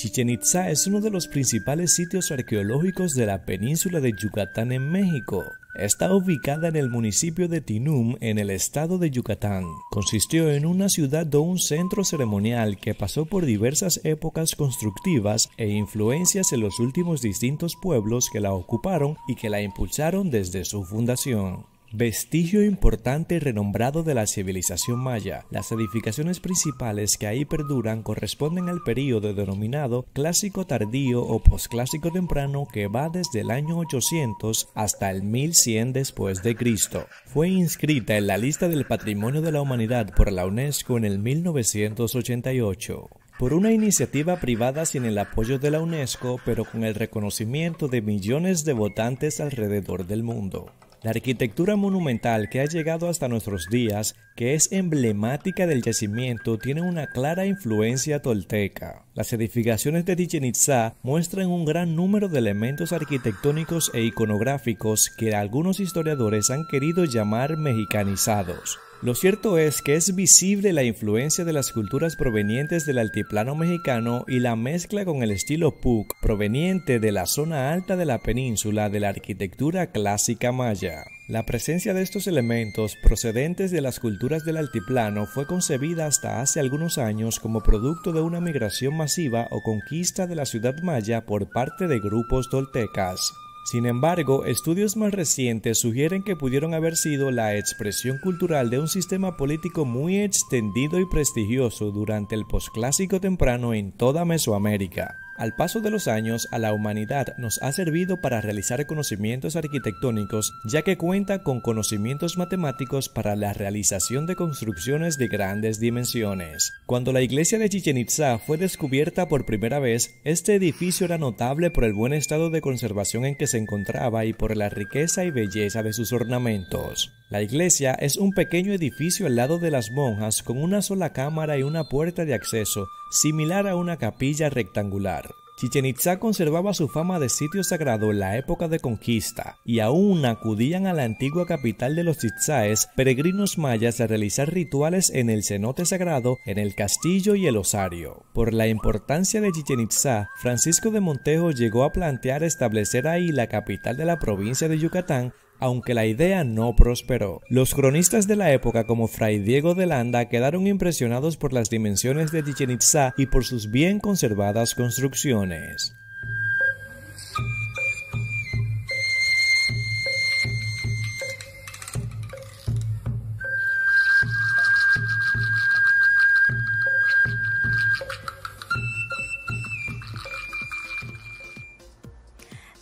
Chichén Itzá es uno de los principales sitios arqueológicos de la península de Yucatán en México. Está ubicada en el municipio de Tinum, en el estado de Yucatán. Consistió en una ciudad o un centro ceremonial que pasó por diversas épocas constructivas e influencias en los últimos distintos pueblos que la ocuparon y que la impulsaron desde su fundación. Vestigio importante y renombrado de la civilización maya, las edificaciones principales que ahí perduran corresponden al período denominado Clásico Tardío o Posclásico Temprano, que va desde el año 800 hasta el 1100 después de Cristo. Fue inscrita en la lista del Patrimonio de la Humanidad por la UNESCO en el 1988. Por una iniciativa privada sin el apoyo de la UNESCO, pero con el reconocimiento de millones de votantes alrededor del mundo. La arquitectura monumental que ha llegado hasta nuestros días, que es emblemática del yacimiento, tiene una clara influencia tolteca. Las edificaciones de Chichén Itzá muestran un gran número de elementos arquitectónicos e iconográficos que algunos historiadores han querido llamar mexicanizados. Lo cierto es que es visible la influencia de las culturas provenientes del altiplano mexicano y la mezcla con el estilo Puuc proveniente de la zona alta de la península de la arquitectura clásica maya. La presencia de estos elementos procedentes de las culturas del altiplano fue concebida hasta hace algunos años como producto de una migración masiva o conquista de la ciudad maya por parte de grupos toltecas. Sin embargo, estudios más recientes sugieren que pudieron haber sido la expresión cultural de un sistema político muy extendido y prestigioso durante el posclásico temprano en toda Mesoamérica. Al paso de los años, a la humanidad nos ha servido para realizar conocimientos arquitectónicos, ya que cuenta con conocimientos matemáticos para la realización de construcciones de grandes dimensiones. Cuando la iglesia de Chichén Itzá fue descubierta por primera vez, este edificio era notable por el buen estado de conservación en que se encontraba y por la riqueza y belleza de sus ornamentos. La iglesia es un pequeño edificio al lado de las monjas con una sola cámara y una puerta de acceso, similar a una capilla rectangular. Chichén Itzá conservaba su fama de sitio sagrado en la época de conquista, y aún acudían a la antigua capital de los itzáes peregrinos mayas a realizar rituales en el cenote sagrado, en el castillo y el osario. Por la importancia de Chichén Itzá, Francisco de Montejo llegó a plantear establecer ahí la capital de la provincia de Yucatán, aunque la idea no prosperó. Los cronistas de la época como Fray Diego de Landa quedaron impresionados por las dimensiones de Chichén Itzá y por sus bien conservadas construcciones.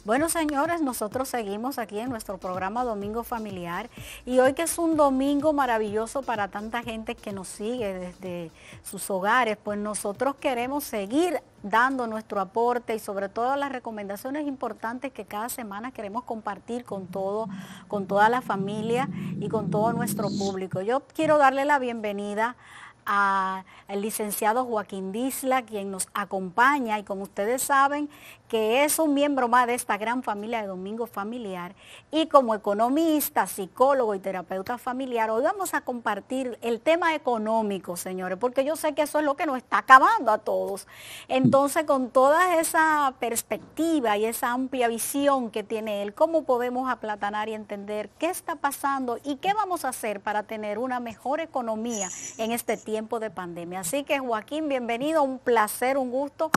Bueno, señores, nosotros seguimos aquí en nuestro programa Domingo Familiar y hoy que es un domingo maravilloso para tanta gente que nos sigue desde sus hogares, pues nosotros queremos seguir dando nuestro aporte y sobre todo las recomendaciones importantes que cada semana queremos compartir con toda la familia y con todo nuestro público. Yo quiero darle la bienvenida al licenciado Joaquín Disla, quien nos acompaña y como ustedes saben que es un miembro más de esta gran familia de Domingo Familiar y como economista, psicólogo y terapeuta familiar, hoy vamos a compartir el tema económico, señores, porque yo sé que eso es lo que nos está acabando a todos. Entonces, con toda esa perspectiva y esa amplia visión que tiene él, ¿cómo podemos aplatanar y entender qué está pasando y qué vamos a hacer para tener una mejor economía en este tiempo de pandemia? Así que, Joaquín, bienvenido, un placer, un gusto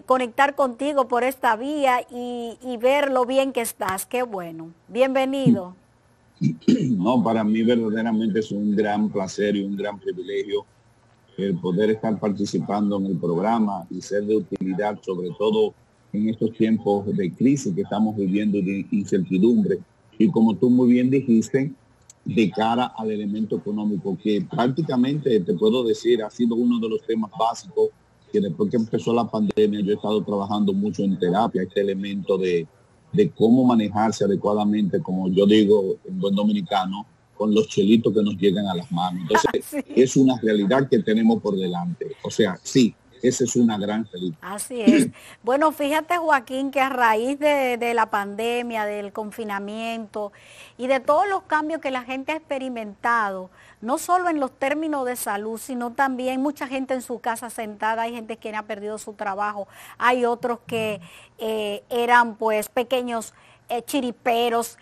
conectar contigo por esta vía y ver lo bien que estás. Qué bueno. Bienvenido. No, para mí verdaderamente es un gran placer y un gran privilegio el poder estar participando en el programa y ser de utilidad, sobre todo en estos tiempos de crisis que estamos viviendo y de incertidumbre. Y como tú muy bien dijiste, de cara al elemento económico, que prácticamente, te puedo decir, ha sido uno de los temas básicos que después que empezó la pandemia yo he estado trabajando mucho en terapia, este elemento de cómo manejarse adecuadamente, como yo digo en buen dominicano, con los chelitos que nos llegan a las manos. Entonces, es una realidad que tenemos por delante. O sea, sí, esa es una gran realidad. Así es. Bueno, fíjate, Joaquín, que a raíz de la pandemia, del confinamiento y de todos los cambios que la gente ha experimentado, no solo en los términos de salud, sino también mucha gente en su casa sentada, hay gente que ha perdido su trabajo, hay otros que eran pues pequeños chiriperos,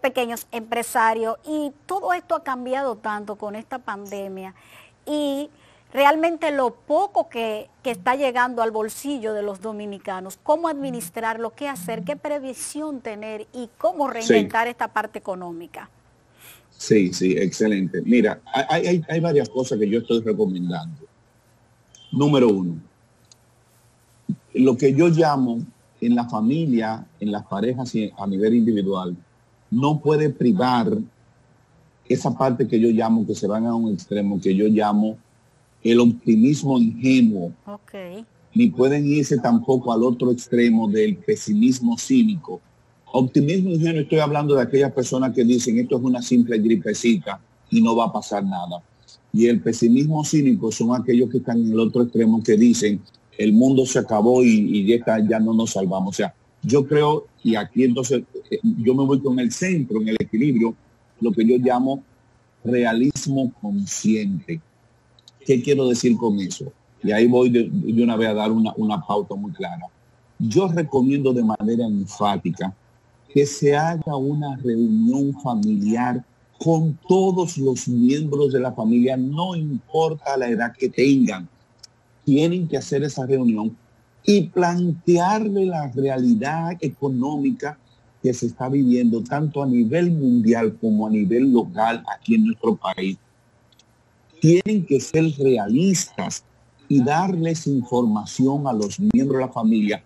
pequeños empresarios, y todo esto ha cambiado tanto con esta pandemia, y realmente lo poco que está llegando al bolsillo de los dominicanos, cómo administrarlo, qué hacer, qué previsión tener y cómo reinventar esta parte económica. Sí, excelente. Mira, hay varias cosas que yo estoy recomendando. Número uno, lo que yo llamo en la familia, en las parejas y a nivel individual, no puede privar esa parte que yo llamo, que se van a un extremo, que yo llamo el optimismo ingenuo. Okay. Ni pueden irse tampoco al otro extremo del pesimismo cínico. Optimismo ingenuo, estoy hablando de aquellas personas que dicen esto es una simple gripecita y no va a pasar nada. Y el pesimismo cínico son aquellos que están en el otro extremo, que dicen el mundo se acabó y ya no nos salvamos. O sea, yo creo, y aquí entonces yo me voy con el centro, en el equilibrio, lo que yo llamo realismo consciente. ¿Qué quiero decir con eso? Y ahí voy de una vez a dar una pauta muy clara. Yo recomiendo de manera enfática que se haga una reunión familiar con todos los miembros de la familia, no importa la edad que tengan. Tienen que hacer esa reunión y plantearle la realidad económica que se está viviendo tanto a nivel mundial como a nivel local aquí en nuestro país. Tienen que ser realistas y darles información a los miembros de la familia,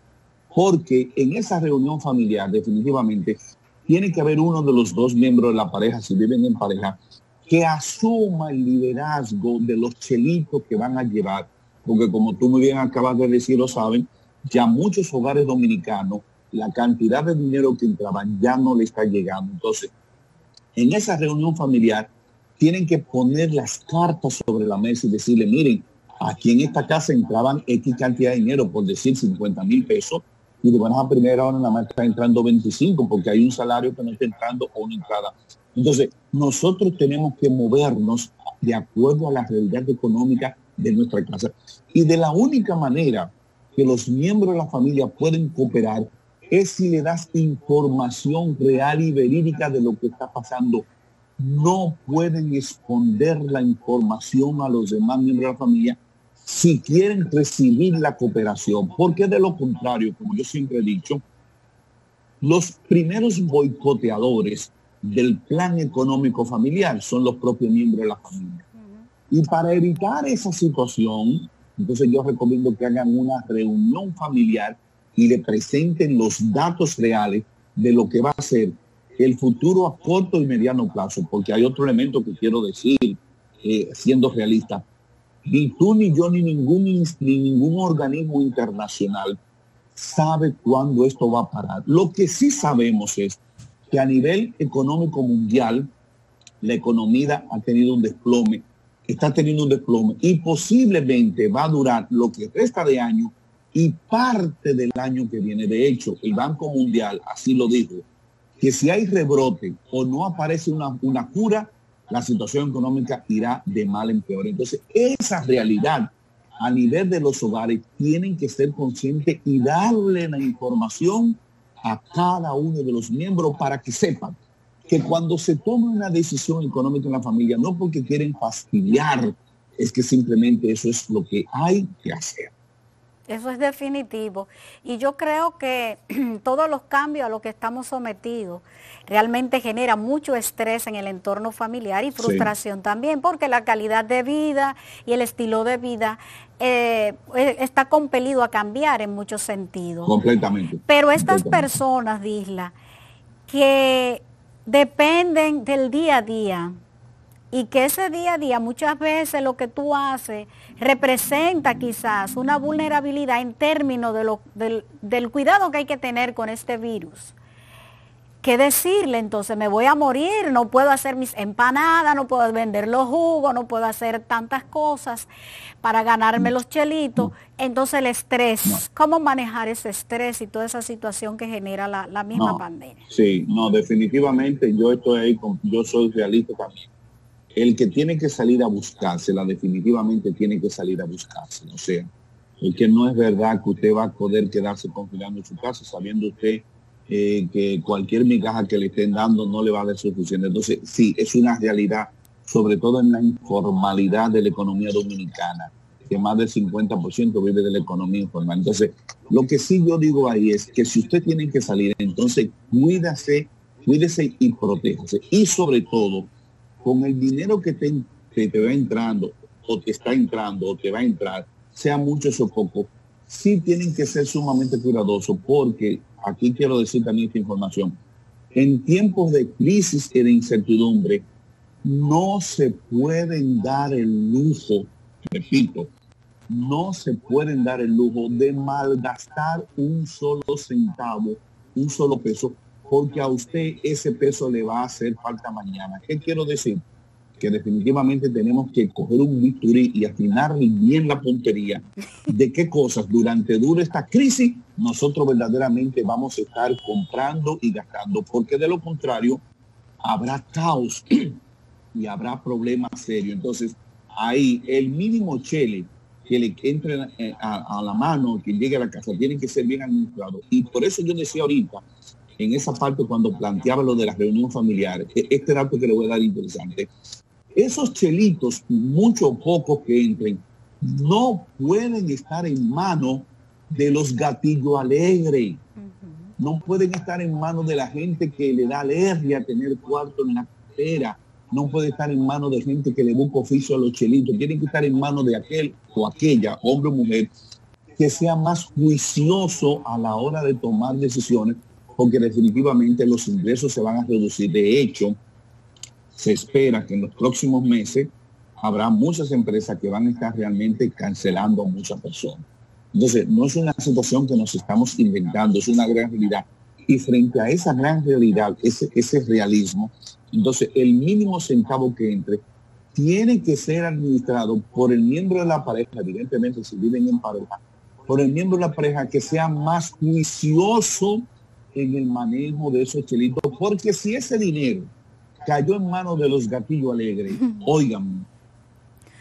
porque en esa reunión familiar definitivamente tiene que haber uno de los dos miembros de la pareja, si viven en pareja, que asuma el liderazgo de los chelitos que van a llevar, porque como tú muy bien acabas de decir, lo saben, ya muchos hogares dominicanos, la cantidad de dinero que entraban ya no le está llegando. Entonces, en esa reunión familiar, tienen que poner las cartas sobre la mesa y decirle, miren, aquí en esta casa entraban X cantidad de dinero, por decir 50,000 pesos, y de buenas a primera hora nada más está entrando 25, porque hay un salario que no está entrando o una entrada. Entonces, nosotros tenemos que movernos de acuerdo a la realidad económica de nuestra casa. Y de la única manera que los miembros de la familia pueden cooperar es si le das información real y verídica de lo que está pasando. No pueden esconder la información a los demás miembros de la familia si quieren recibir la cooperación, porque de lo contrario, como yo siempre he dicho, los primeros boicoteadores del plan económico familiar son los propios miembros de la familia. Y para evitar esa situación, entonces yo recomiendo que hagan una reunión familiar y le presenten los datos reales de lo que va a ser el futuro a corto y mediano plazo, porque hay otro elemento que quiero decir, siendo realista. Ni tú, ni yo, ni ningún organismo internacional sabe cuándo esto va a parar. Lo que sí sabemos es que a nivel económico mundial, la economía ha tenido un desplome, está teniendo un desplome, y posiblemente va a durar lo que resta de año y parte del año que viene. De hecho, el Banco Mundial así lo dijo, que si hay rebrote o no aparece una cura, la situación económica irá de mal en peor. Entonces, esa realidad a nivel de los hogares tienen que ser conscientes y darle la información a cada uno de los miembros para que sepan que cuando se toma una decisión económica en la familia, no porque quieren fastidiar, es que simplemente eso es lo que hay que hacer. Eso es definitivo. Y yo creo que todos los cambios a los que estamos sometidos realmente generan mucho estrés en el entorno familiar y frustración también, porque la calidad de vida y el estilo de vida está compelido a cambiar en muchos sentidos. Completamente. Pero estas personas, Disla, que dependen del día a día, y que ese día a día muchas veces lo que tú haces representa quizás una vulnerabilidad en términos del cuidado que hay que tener con este virus. ¿qué decirle? Entonces me voy a morir, no puedo hacer mis empanadas, no puedo vender los jugos, no puedo hacer tantas cosas para ganarme los chelitos. Entonces el estrés, ¿cómo manejar ese estrés y toda esa situación que genera la misma pandemia? Sí, no, definitivamente yo estoy ahí, yo soy realista también. El que tiene que salir a buscársela, definitivamente tiene que salir a buscársela. O sea, es que no es verdad que usted va a poder quedarse confinado en su casa sabiendo usted que cualquier migaja que le estén dando no le va a dar suficiente. Entonces, sí, es una realidad, sobre todo en la informalidad de la economía dominicana, que más del 50% vive de la economía informal. Entonces, lo que sí yo digo ahí es que si usted tiene que salir, entonces cuídese y protéjase. Y sobre todo, con el dinero que te va entrando, o te está entrando, o te va a entrar, sea mucho o poco, sí tienen que ser sumamente cuidadosos, porque aquí quiero decir también esta información. En tiempos de crisis y de incertidumbre, no se pueden dar el lujo, repito, no se pueden dar el lujo de malgastar un solo centavo, un solo peso, porque a usted ese peso le va a hacer falta mañana. ¿Qué quiero decir? Que definitivamente tenemos que coger un bisturí y afinar bien la puntería de qué cosas durante esta crisis nosotros verdaderamente vamos a estar comprando y gastando, porque de lo contrario habrá caos y habrá problemas serios. Entonces, ahí el mínimo chele que le entre a la mano, que llegue a la casa, tiene que ser bien administrado. Y por eso yo decía ahorita, en esa parte cuando planteaba lo de las reuniones familiares, este dato que le voy a dar interesante, esos chelitos, mucho o pocos que entren, no pueden estar en manos de los gatillos alegres. No pueden estar en manos de la gente que le da alergia a tener cuarto en la cartera. No puede estar en manos de gente que le busca oficio a los chelitos. Tienen que estar en manos de aquel o aquella, hombre o mujer, que sea más juicioso a la hora de tomar decisiones, porque definitivamente los ingresos se van a reducir. De hecho, se espera que en los próximos meses habrá muchas empresas que van a estar realmente cancelando a muchas personas. Entonces, no es una situación que nos estamos inventando, es una gran realidad. Y frente a esa gran realidad, ese realismo, entonces el mínimo centavo que entre tiene que ser administrado por el miembro de la pareja, evidentemente si viven en pareja, por el miembro de la pareja que sea más juicioso en el manejo de esos chelitos, porque si ese dinero cayó en manos de los gatillos alegres, oigan,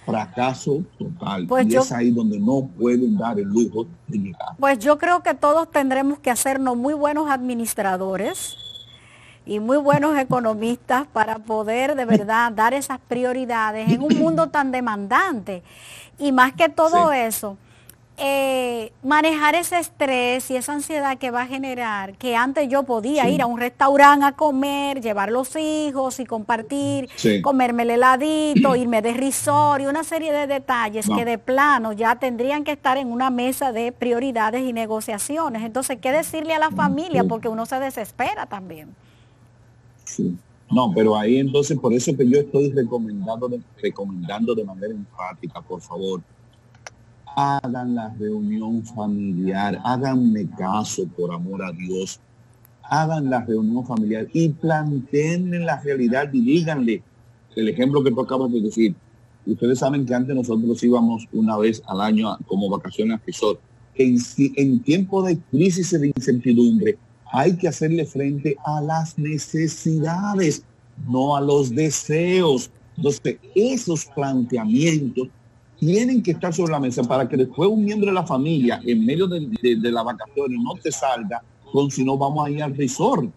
fracaso total. Pues y es ahí donde no pueden dar el lujo de llegar. Pues yo creo que todos tendremos que hacernos muy buenos administradores y muy buenos economistas para poder de verdad dar esas prioridades en un mundo tan demandante. Y más que todo eso, manejar ese estrés y esa ansiedad que va a generar, que antes yo podía ir a un restaurante a comer, llevar los hijos y compartir, comerme el heladito, irme de resort y una serie de detalles que de plano ya tendrían que estar en una mesa de prioridades y negociaciones. Entonces, ¿qué decirle a la familia? Porque uno se desespera también. Sí. No, pero ahí entonces, por eso que yo estoy recomendando de manera enfática, por favor, hagan la reunión familiar, háganme caso, por amor a Dios, hagan la reunión familiar y planteen la realidad y díganle el ejemplo que tú acabas de decir. Ustedes saben que antes nosotros íbamos una vez al año como vacaciones a resort. En tiempo de crisis y de incertidumbre hay que hacerle frente a las necesidades, no a los deseos. Entonces, esos planteamientos tienen que estar sobre la mesa para que después un miembro de la familia, en medio de la vacaciones, no te salga con si no vamos a ir al resort.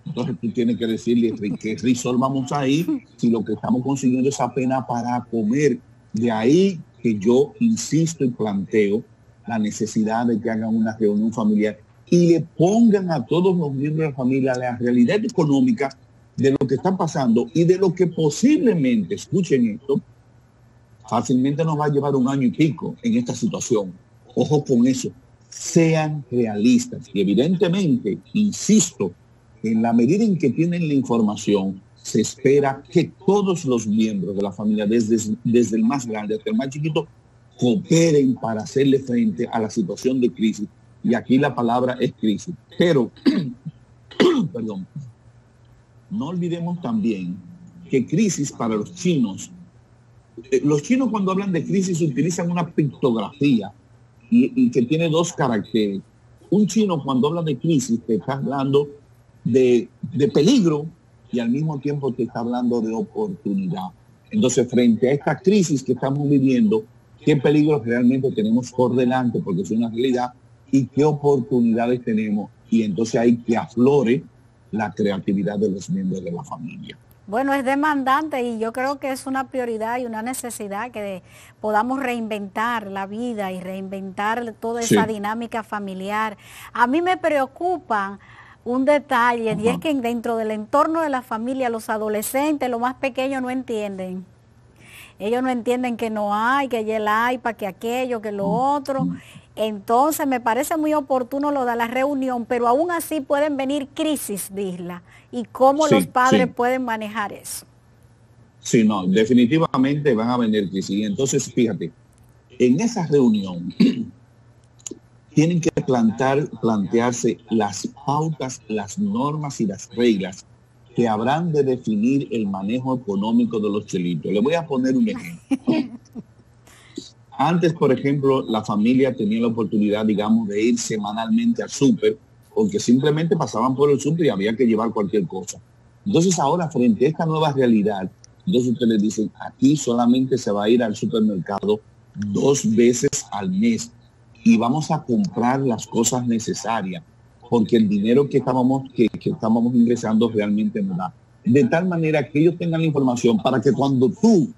Entonces tú tienes que decirle que resort vamos a ir si lo que estamos consiguiendo es apenas para comer. De ahí que yo insisto y planteo la necesidad de que hagan una reunión familiar y le pongan a todos los miembros de la familia la realidad económica de lo que está pasando y de lo que posiblemente, escuchen esto, fácilmente nos va a llevar 1 año y pico en esta situación. Ojo con eso. Sean realistas. Y evidentemente, insisto, en la medida en que tienen la información, se espera que todos los miembros de la familia, desde el más grande hasta el más chiquito, cooperen para hacerle frente a la situación de crisis. Y aquí la palabra es crisis. Pero, perdón, no olvidemos también que crisis para los chinos cuando hablan de crisis utilizan una pictografía y que tiene dos caracteres. Un chino cuando habla de crisis te está hablando de peligro y al mismo tiempo te está hablando de oportunidad. Entonces, frente a esta crisis que estamos viviendo, ¿qué peligros realmente tenemos por delante? Porque es una realidad. ¿Y qué oportunidades tenemos? Y entonces hay que aflore la creatividad de los miembros de la familia. Bueno, es demandante y yo creo que es una prioridad y una necesidad que podamos reinventar la vida y reinventar toda esa dinámica familiar. A mí me preocupa un detalle, y es que dentro del entorno de la familia, los adolescentes, los más pequeños, no entienden. Ellos no entienden que no hay, que ya el iPad, que aquello, que lo otro. Entonces me parece muy oportuno lo de la reunión, pero aún así pueden venir crisis, Disla. ¿Y cómo los padres pueden manejar eso? Sí, no, definitivamente van a venir crisis. Y entonces, fíjate, en esa reunión tienen que plantearse las pautas, las normas y las reglas que habrán de definir el manejo económico de los chelitos. Le voy a poner un ejemplo. Antes, por ejemplo, la familia tenía la oportunidad, digamos, de ir semanalmente al súper, porque simplemente pasaban por el súper y había que llevar cualquier cosa. Entonces ahora, frente a esta nueva realidad, entonces ustedes dicen, aquí solamente se va a ir al supermercado 2 veces al mes y vamos a comprar las cosas necesarias, porque el dinero que estábamos ingresando realmente no da. De tal manera que ellos tengan la información para que cuando tú,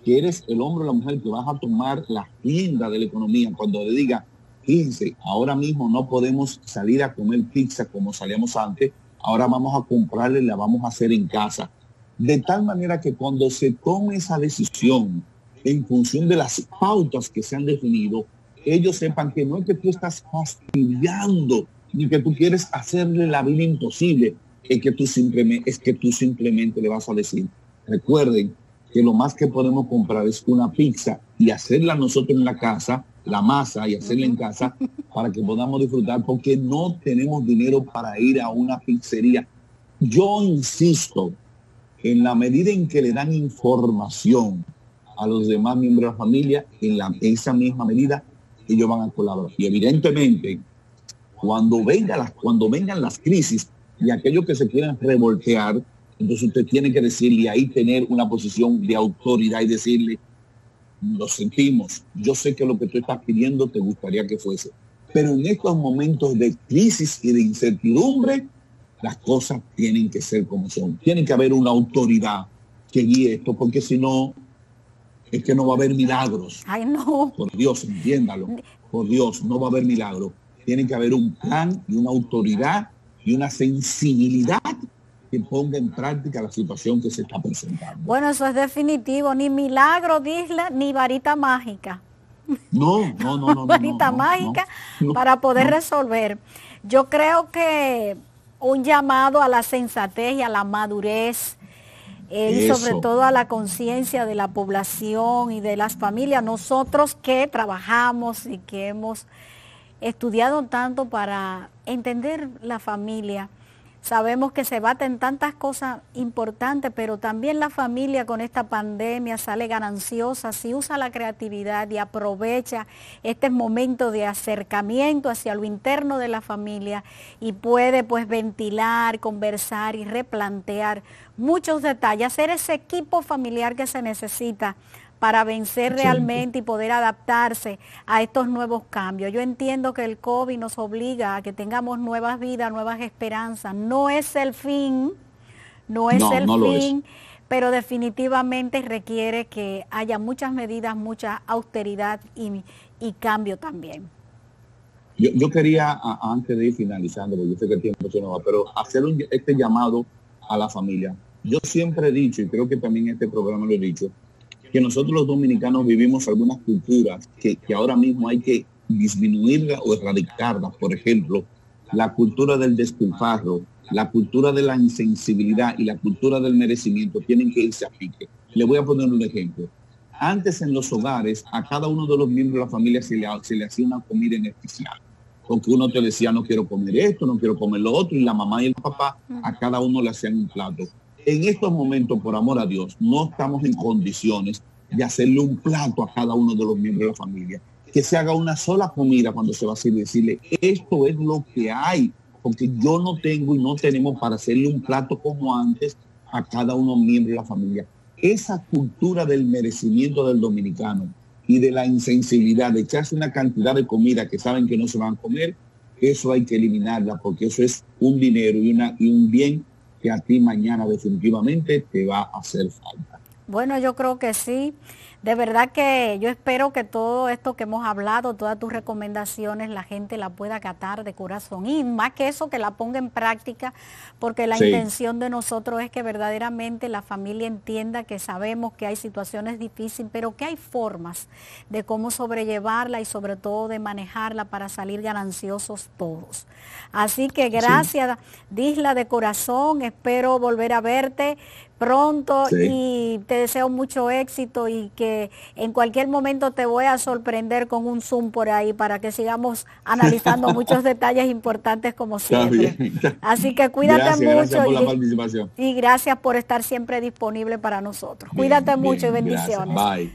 que eres el hombre o la mujer que vas a tomar la rienda de la economía, cuando le diga, fíjense, ahora mismo no podemos salir a comer pizza como salíamos antes, ahora vamos a comprarla y la vamos a hacer en casa. De tal manera que cuando se tome esa decisión en función de las pautas que se han definido, ellos sepan que no es que tú estás fastidiando ni que tú quieres hacerle la vida imposible, es que tú simplemente le vas a decir, recuerden que lo más que podemos comprar es una pizza y hacerla nosotros en la casa, la masa y hacerla en casa para que podamos disfrutar, porque no tenemos dinero para ir a una pizzería. Yo insisto, en la medida en que le dan información a los demás miembros de la familia, en esa misma medida ellos van a colaborar. Y evidentemente, cuando vengan las crisis y aquellos que se quieran revoltear, entonces usted tiene que decirle y ahí tener una posición de autoridad y decirle, lo sentimos, yo sé que lo que tú estás pidiendo te gustaría que fuese, pero en estos momentos de crisis y de incertidumbre, las cosas tienen que ser como son. Tiene que haber una autoridad que guíe esto, porque si no, es que no va a haber milagros. Ay, no. Por Dios, entiéndalo. Por Dios, no va a haber milagros. Tiene que haber un plan y una autoridad y una sensibilidad que ponga en práctica la situación que se está presentando. Bueno, eso es definitivo. Ni milagro, Disla, ni varita mágica. No. Varita mágica para poder resolver. Yo creo que un llamado a la sensatez y a la madurez y sobre todo a la conciencia de la población y de las familias. Nosotros que trabajamos y que hemos estudiado tanto para entender la familia, sabemos que se baten tantas cosas importantes, pero también la familia con esta pandemia sale gananciosa si usa la creatividad y aprovecha este momento de acercamiento hacia lo interno de la familia y puede pues ventilar, conversar y replantear muchos detalles, hacer ese equipo familiar que se necesita para vencer realmente y poder adaptarse a estos nuevos cambios. Yo entiendo que el COVID nos obliga a que tengamos nuevas vidas, nuevas esperanzas. No es el fin, no es el fin, pero definitivamente requiere que haya muchas medidas, mucha austeridad y cambio también. Yo quería, antes de ir finalizando, porque yo sé que el tiempo se nos va, pero hacer este llamado a la familia. Yo siempre he dicho, y creo que también en este programa lo he dicho, que nosotros los dominicanos vivimos algunas culturas que ahora mismo hay que disminuirlas o erradicarlas. Por ejemplo, la cultura del despilfarro, la cultura de la insensibilidad y la cultura del merecimiento tienen que irse a pique. Le voy a poner un ejemplo. Antes en los hogares, a cada uno de los miembros de la familia se le hacía una comida en especial. Porque uno te decía, no quiero comer esto, no quiero comer lo otro, y la mamá y el papá a cada uno le hacían un plato. en estos momentos, por amor a Dios, no estamos en condiciones de hacerle un plato a cada uno de los miembros de la familia. Que se haga una sola comida cuando se va a hacer, decirle, esto es lo que hay, porque yo no tengo y no tenemos para hacerle un plato como antes a cada uno de los miembros de la familia. Esa cultura del merecimiento del dominicano y de la insensibilidad de echarse una cantidad de comida que saben que no se van a comer, eso hay que eliminarla, porque eso es un dinero y un bien que a ti mañana definitivamente te va a hacer falta. Bueno, yo creo que sí. De verdad que yo espero que todo esto que hemos hablado, todas tus recomendaciones, la gente la pueda acatar de corazón. Y más que eso, que la ponga en práctica, porque la intención de nosotros es que verdaderamente la familia entienda que sabemos que hay situaciones difíciles, pero que hay formas de cómo sobrellevarla y sobre todo de manejarla para salir gananciosos todos. Así que gracias, Disla, de corazón. Espero volver a verte pronto y te deseo mucho éxito y que en cualquier momento te voy a sorprender con un Zoom por ahí para que sigamos analizando muchos detalles importantes como siempre. Así que cuídate mucho. Gracias por la participación. Y gracias por estar siempre disponible para nosotros. Cuídate mucho y bendiciones. Gracias. Bye.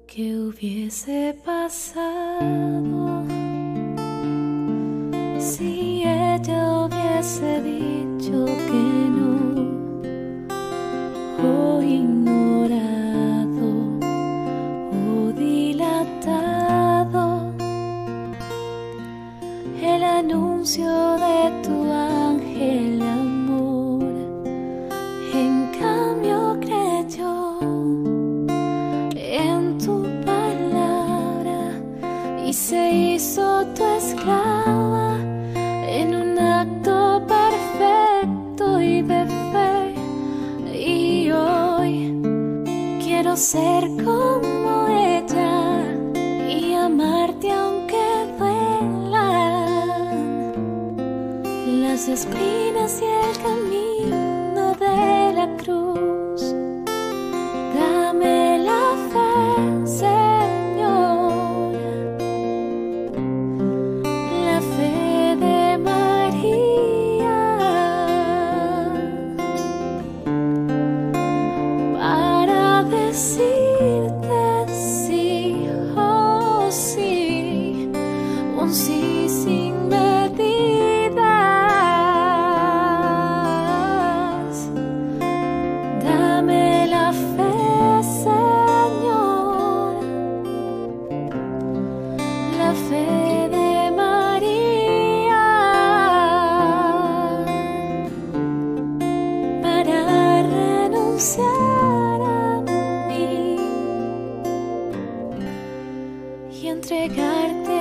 ¿Qué hubiese pasado si ella hubiese dicho que no, o ignorado o dilatado el anuncio de tu ángel de amor? En cambio creyó en tu palabra y se hizo tu esclava en un acto perfecto y de fe. Y hoy quiero ser como ella y amarte aunque duelan las espinas y el camino de la cruz. Dame la fe, Señor, la fe de María, para decirte sí, oh sí, un sí sin medidas. Dame la fe, Señor, la fe de María, para renunciar a mí y entregarte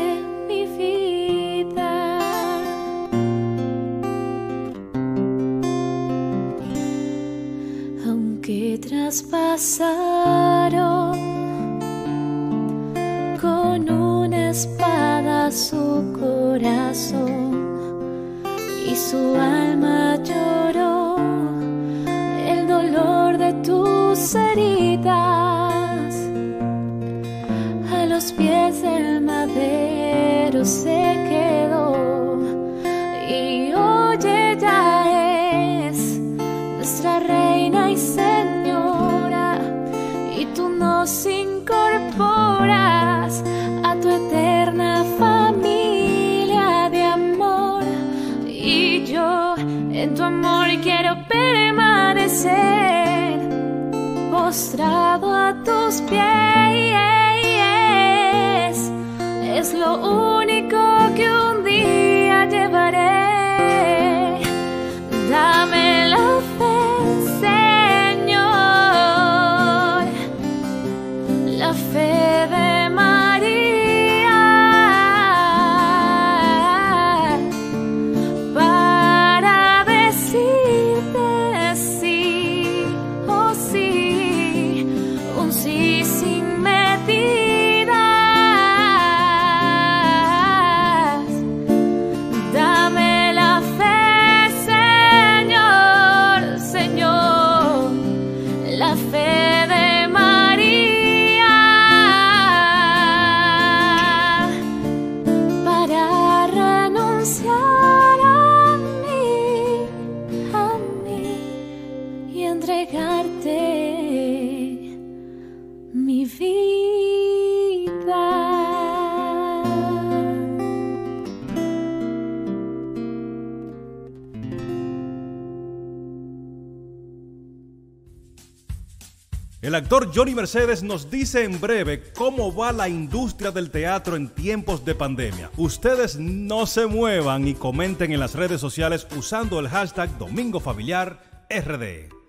mi vida. Aunque traspasaron con una espada su corazón y su alma lloró el dolor de tus heridas, a los pies del madero se quedó. Y hoy ella es nuestra reina y señora, y tú nos incorporas a tu eterna familia de amor. Y yo en tu amor quiero permanecer postrado a tus pies. Es lo único que un día llevaré. Dame la fe, Señor, la fe de María, para decirte sí, oh sí, un sí sin medida. entregarte mi vida. El actor Johnny Mercedes nos dice en breve cómo va la industria del teatro en tiempos de pandemia. Ustedes no se muevan y comenten en las redes sociales usando el hashtag Domingo Familiar RD.